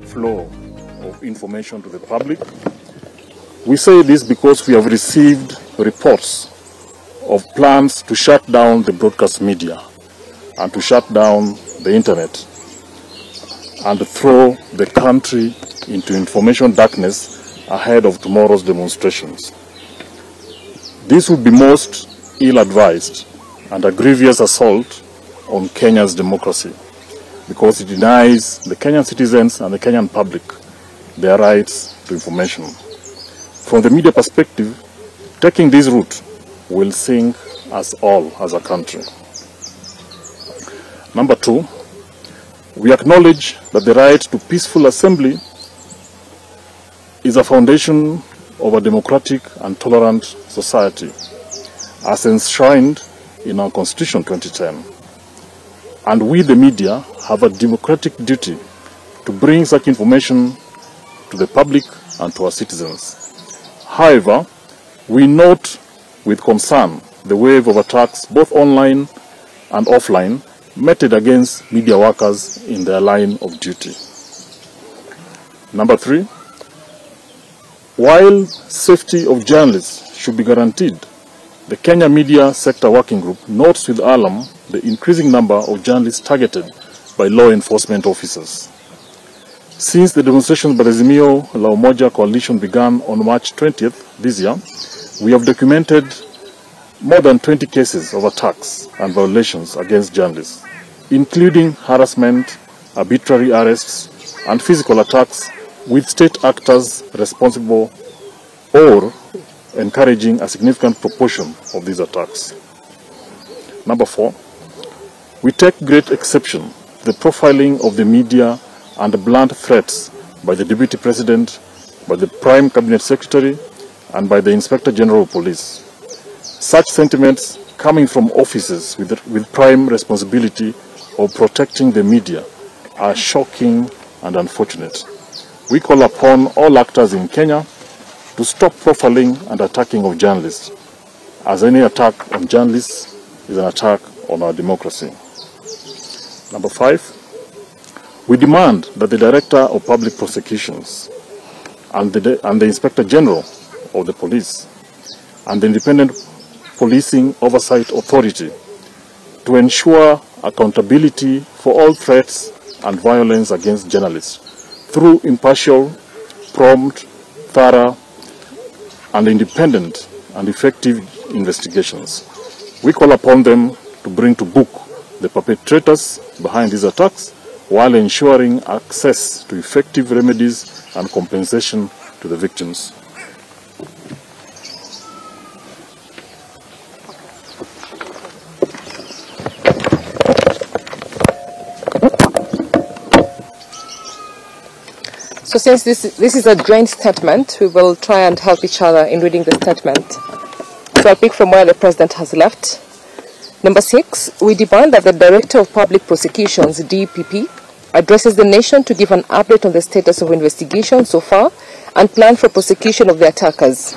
flow of information to the public. We say this because we have received reports of plans to shut down the broadcast media and to shut down the internet and throw the country into information darkness ahead of tomorrow's demonstrations. This would be most ill-advised and a grievous assault on Kenya's democracy because it denies the Kenyan citizens and the Kenyan public their rights to information. From the media perspective, taking this route will sink us all as a country. Number two, we acknowledge that the right to peaceful assembly is a foundation of a democratic and tolerant society, as enshrined in our Constitution 2010. And we, the media, have a democratic duty to bring such information to the public and to our citizens. However, we note with concern the wave of attacks, both online and offline, meted against media workers in their line of duty. Number three, while safety of journalists should be guaranteed, the Kenya Media Sector Working Group notes with alarm the increasing number of journalists targeted by law enforcement officers. Since the demonstrations by the Azimio La Umoja coalition began on March 20th this year, we have documented more than 20 cases of attacks and violations against journalists, including harassment, arbitrary arrests, and physical attacks, with state actors responsible or encouraging a significant proportion of these attacks. Number four, we take great exception to the profiling of the media and the blunt threats by the Deputy President, by the Prime Cabinet Secretary, and by the Inspector General of Police. Such sentiments coming from offices with prime responsibility of protecting the media are shocking and unfortunate. We call upon all actors in Kenya to stop profiling and attacking of journalists, as any attack on journalists is an attack on our democracy. Number five, we demand that the Director of Public Prosecutions and the Inspector General of the Police and the Independent Policing Oversight Authority to ensure accountability for all threats and violence against journalists through impartial, prompt, thorough, and independent and effective investigations. We call upon them to bring to book the perpetrators behind these attacks while ensuring access to effective remedies and compensation to the victims. So since this is a joint statement, we will try and help each other in reading the statement. So I'll pick from where the President has left. Number 6, we demand that the Director of Public Prosecutions, DPP, addresses the nation to give an update on the status of investigation so far and plan for prosecution of the attackers.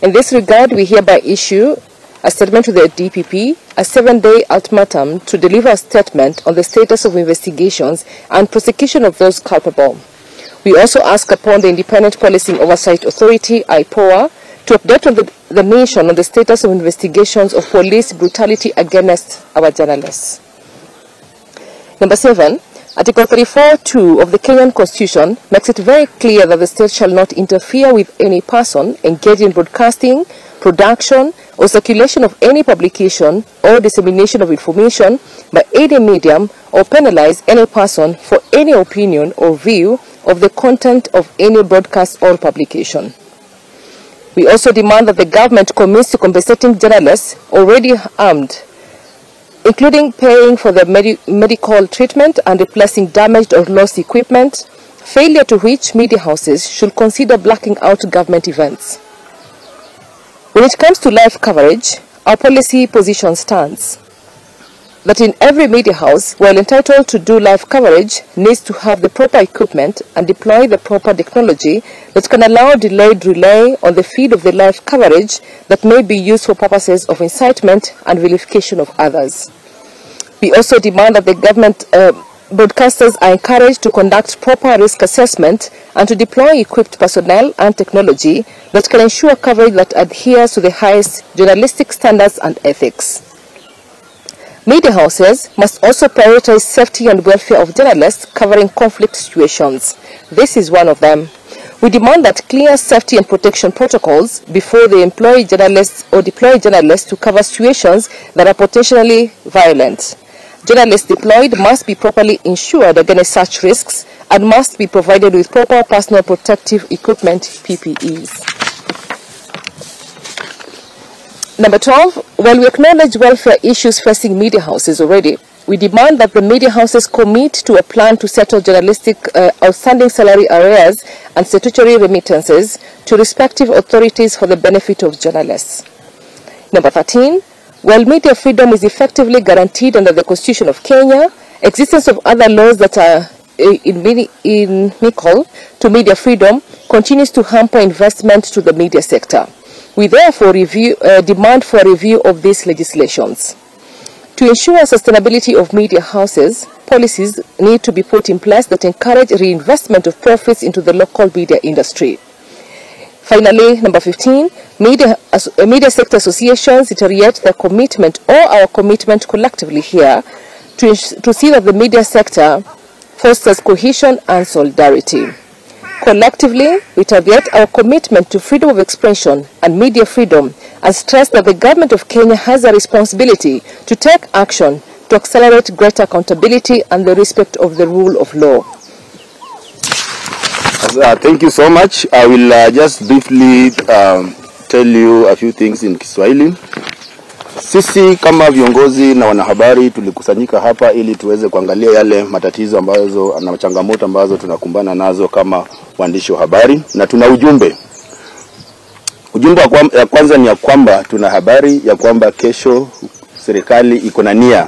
In this regard, we hereby issue a statement to the DPP, a 7-day ultimatum to deliver a statement on the status of investigations and prosecution of those culpable. We also ask upon the Independent Policing Oversight Authority, IPOA, to update on the nation on the status of investigations of police brutality against our journalists. Number 7, Article 34(2) of the Kenyan Constitution makes it very clear that the state shall not interfere with any person engaged in broadcasting, production, or circulation of any publication or dissemination of information by any medium, or penalize any person for any opinion or view of the content of any broadcast or publication. We also demand that the government commits to compensating journalists already armed, including paying for their medical treatment and replacing damaged or lost equipment, failure to which media houses should consider blacking out government events. When it comes to live coverage, our policy position stands that in every media house, while entitled to do live coverage, needs to have the proper equipment and deploy the proper technology that can allow delayed relay on the feed of the live coverage that may be used for purposes of incitement and vilification of others. We also demand that the government broadcasters are encouraged to conduct proper risk assessment and to deploy equipped personnel and technology that can ensure coverage that adheres to the highest journalistic standards and ethics. Media houses must also prioritize safety and welfare of journalists covering conflict situations. This is one of them. We demand that clear safety and protection protocols before they employ journalists or deploy journalists to cover situations that are potentially violent. Journalists deployed must be properly insured against such risks and must be provided with proper personal protective equipment, PPEs. Number 12, while we acknowledge welfare issues facing media houses already, we demand that the media houses commit to a plan to settle journalistic outstanding salary arrears and statutory remittances to respective authorities for the benefit of journalists. Number 13, while media freedom is effectively guaranteed under the Constitution of Kenya, existence of other laws that are inimical to media freedom continues to hamper investment to the media sector. We therefore demand for a review of these legislations. To ensure sustainability of media houses, policies need to be put in place that encourage reinvestment of profits into the local media industry. Finally, number 15, media sector associations reiterate their commitment, or our commitment collectively here, to see that the media sector fosters cohesion and solidarity. Collectively, we reiterate our commitment to freedom of expression and media freedom and stress that the government of Kenya has a responsibility to take action to accelerate greater accountability and the respect of the rule of law. Thank you so much. I will just briefly tell you a few things in Kiswahili. Sisi kama viongozi na wanahabari tulikusanyika hapa ili tuweze kuangalia yale matatizo ambazo na changamoto ambazo tunakumbana nazo kama waandishi wa habari, na tuna ujumbe. Ujumbe ya kwanza ni ya kwamba tuna habari ya kwamba kesho serikali iko na nia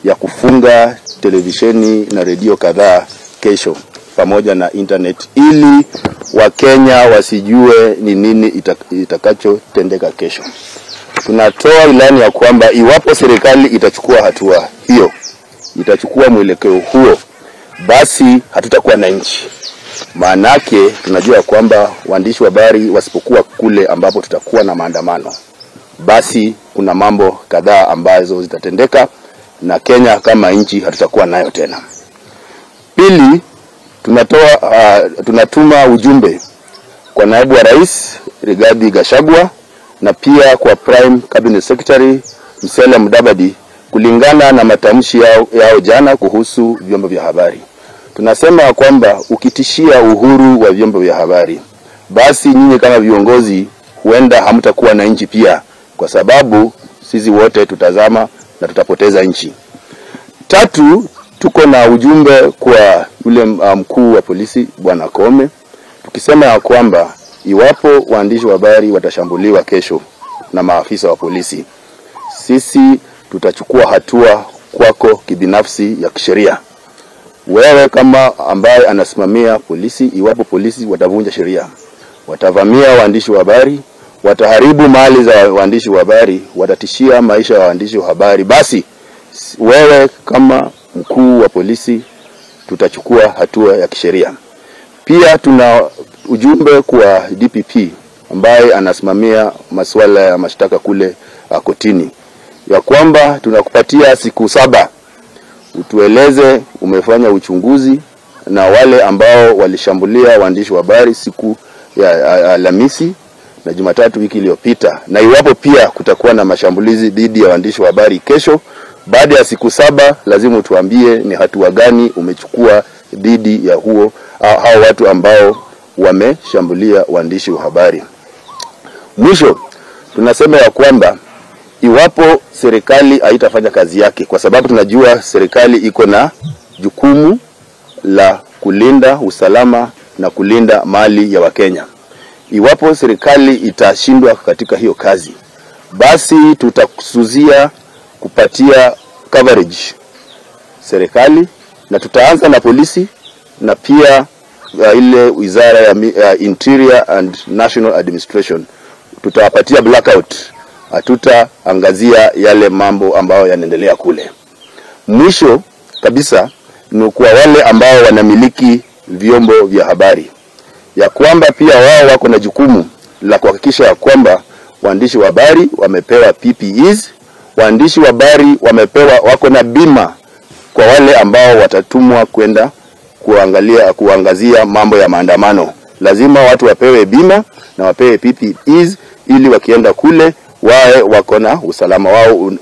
ya kufunga televisheni na redio kadhaa kesho pamoja na internet, ili Wakenya wasijue ni nini itakachotendeka kesho. Tunatoa ilani ya kwamba iwapo serikali itachukua hatua hiyo, itachukua mwelekeo huo, basi hatutakuwa na nchi. Maanake tunajua kwamba waandishi wa habari wasipokuwa kule ambapo tutakuwa na maandamano, basi kuna mambo kadhaa ambazo zitatendeka na Kenya kama nchi hatutakuwa nayo tena. Pili, tunatuma ujumbe kwa naibu wa rais Rigathi Gachagua na pia kwa Prime Cabinet Secretary Musalia Mudavadi kulingana na matamshi yao jana kuhusu vyombo vya habari. Tunasema kwamba ukitishia uhuru wa vyombo vya habari, basi nyinyi kama viongozi huenda hamtakuwa na nchi pia, kwa sababu sisi wote tutazama na tutapoteza nchi. Tatu, tuko na ujumbe kwa yule mkuu wa polisi Bwana Kome, tukisema ya kwamba iwapo waandishi wa habari watashambuliwa kesho na maafisa wa polisi, sisi tutachukua hatua kwako kibinafsi ya kisheria. Wewe kama ambaye anasimamia polisi, iwapo polisi watavunja sheria, watavamia waandishi wa habari, wataharibu mali za waandishi wa habari, watatishia maisha ya waandishi wa habari, basi wewe kama mkuu wa polisi tutachukua hatua ya kisheria. Pia tuna ujumbe kwa DPP ambaye anasimamia masuala ya mashtaka kule kotini, ya kwamba tunakupatia siku 7 utueleze umefanya uchunguzi na wale ambao walishambulia waandishi wa habari siku ya Alhamisi na Jumatatu wiki iliyopita, na iwapo pia kutakuwa na mashambulizi dhidi ya waandishi wa habari kesho. Baada ya siku 7 lazima tuambie ni hatua gani umechukua dhidi ya hao watu ambao wameshambulia waandishi wa habari. Mwisho, tunasema ya kwamba iwapo serikali haitafanya kazi yake, kwa sababu tunajua serikali iko na jukumu la kulinda usalama na kulinda mali ya Wakenya. Iwapo serikali itashindwa katika hiyo kazi, basi tutakusuzia kupatia coverage serikali, na tutaanza na polisi na pia ile wizara ya Interior and National Administration. Tutawapatia blackout, hatutaangazia yale mambo ambayo yanaendelea kule. Mwisho kabisa ni kwa wale ambao wanamiliki vyombo vya habari, ya kwamba pia wao wako na jukumu la kuhakikisha ya kwamba waandishi wa habari wamepewa PPEs, waandishi wa habari wako na bima kwa wale ambao watatumwa kwenda kuangazia mambo ya maandamano. Lazima watu wapewe bima na wapewe PPEs ili wakienda kule wako na usalama wao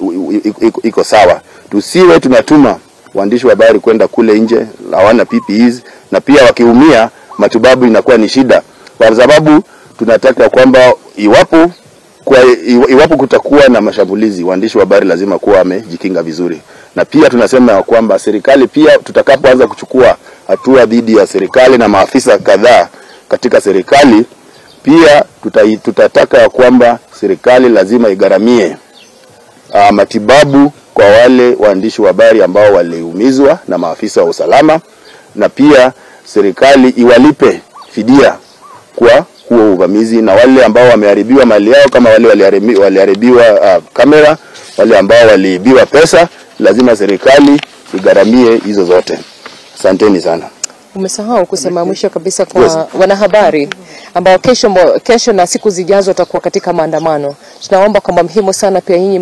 iko sawa. Tusiwe tunatuma waandishi wa habari kwenda kule nje hawana PPEs, na pia wakiumia matibabu inakuwa ni shida, kwa sababu tunataka kwamba iwapo kutakuwa na mashambulizi, waandishi wa habari lazima kuwa wamejikinga vizuri. Na pia tunasema kwamba serikali pia, tutakapoanza kuchukua hatua dhidi ya serikali na maafisa kadhaa katika serikali, pia tutataka kwamba serikali lazima igaramie matibabu kwa wale waandishi wa habari ambao waliumizwa na maafisa wa usalama, na pia serikali iwalipe fidia kwa huo uvamizi, na wale ambao wameharibiwa mali yao, kama wale waliharibiwa kamera, wale ambao waliibiwa pesa, lazima serikali igaramie hizo zote. Asanteni sana. Umesahau kusema mwisho kabisa kwa wanahabari ambao kesho na siku zijazo watakuwa katika maandamano. Tunaomba kwamba muhimu sana pia nyinyi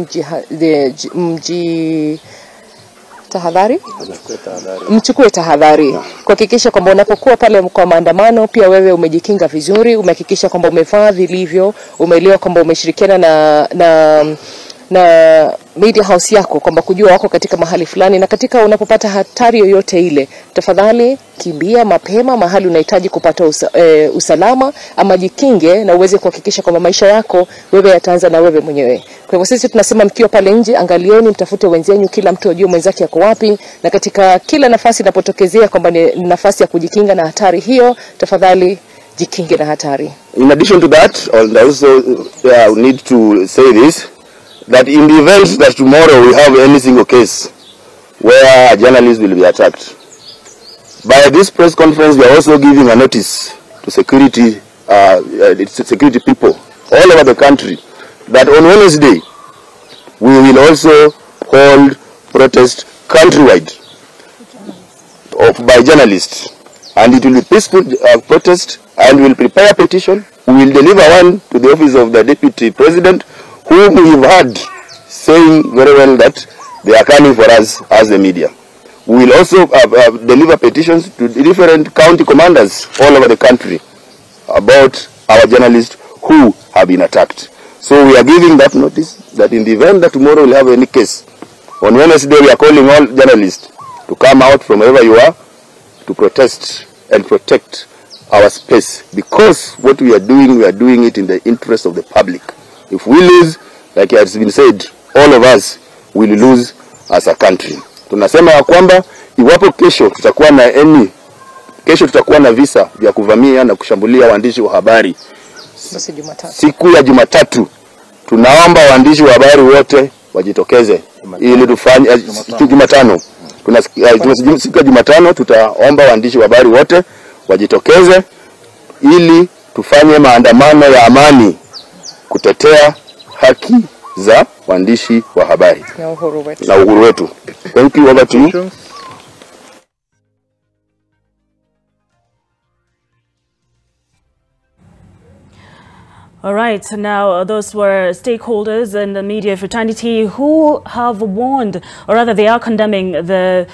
mchukue tahadhari kuhakikisha kwamba unapokuwa pale kwa maandamano pia wewe umejikinga vizuri, umehakikisha kwamba umevaa vilivyo, umeelewa kwamba umeshirikiana na media house yako kwamba kujua wako katika mahali fulani, na katika unapopata hatari yoyote ile, tafadhali kimbia mapema mahali unahitaji kupata usalama, ama jikinge na uweze kuhakikisha kwamba maisha yako wewe yataanza na wewe mwenyewe. Kwa hivyo sisi tunasema mkiwa pale nje, angalieni, mtafute wenzenu, kila mtu ajue mwenzake yako wapi, na katika kila nafasi inapotokezea kwamba ni nafasi ya kujikinga na hatari hiyo, tafadhali jikinge na hatari. In addition to that, I also need to say this, that in the event that tomorrow we have any single case where a journalist will be attacked, by this press conference we are also giving a notice to security people all over the country that on Wednesday we will also hold protest countrywide by journalists, and it will be peaceful protest, and we will prepare a petition. We will deliver one to the office of the Deputy President, whom we've heard saying very well that they are coming for us as the media. We will also deliver petitions to different county commanders all over the country about our journalists who have been attacked. So we are giving that notice that in the event that tomorrow we'll have any case, on Wednesday we are calling all journalists to come out from wherever you are to protest and protect our space, because what we are doing it in the interest of the public. If we lose, like it has been said, all of us will lose as a country. Tunasema ya kwamba iwapo kesho tutakuwa na visa vya kuvamia na kushambulia waandishi wa habari, siku ya Jumatatu, tunaomba waandishi wa habari wote wajitokeze ili tufanye Jumatano. Siku ya Jumatano tutaomba waandishi wa habari wote wajitokeze ili tufanye maandamano ya amani kutetea haki za waandishi wa habari na uhuru wetu. Thank you. Over to you. All right, now those were stakeholders in the media fraternity who have warned, or rather they are condemning the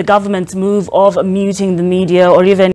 government's move of muting the media, or even